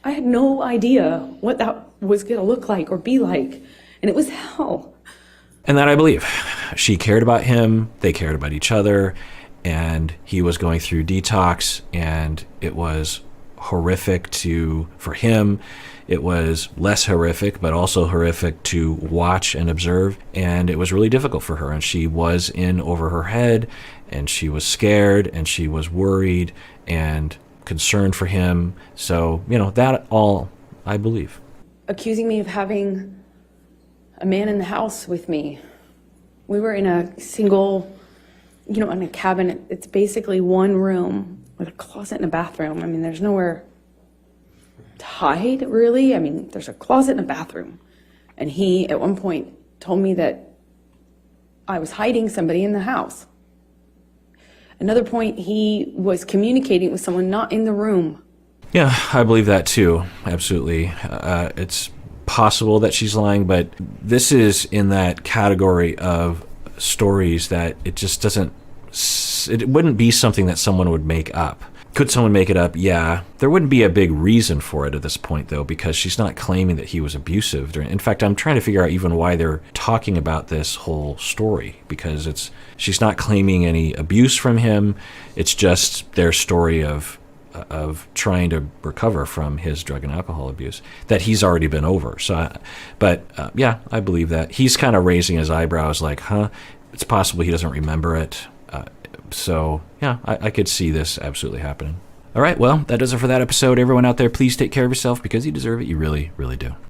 I had no idea what that was going to look like or be like. And it was hell. And that I believe. She cared about him. They cared about each other. And he was going through detox. And it was horrific for him. It was less horrific, but also horrific to watch and observe. And it was really difficult for her. And she was in over her head. And she was scared. And she was worried. And concerned for him. So, that all I believe. Accusing me of having a man in the house with me. We were in a single, in a cabin. It's basically one room with a closet and a bathroom. I mean, there's nowhere to hide, really. I mean, there's a closet and a bathroom. And he, at one point, told me that I was hiding somebody in the house. Another point, he was communicating with someone not in the room. Yeah, I believe that too. Absolutely. It's possible that she's lying, but this is in that category of stories that it just doesn't, it wouldn't be something that someone would make up. Could someone make it up? Yeah. There wouldn't be a big reason for it at this point, though, because she's not claiming that he was abusive. In fact, I'm trying to figure out even why they're talking about this whole story, because she's not claiming any abuse from him. It's just their story of trying to recover from his drug and alcohol abuse that he's already been over. So, yeah, I believe that. He's kind of raising his eyebrows like, it's possible he doesn't remember it. So, yeah, I could see this absolutely happening. All right, well, that does it for that episode. Everyone out there, please take care of yourself because you deserve it. You really, really do.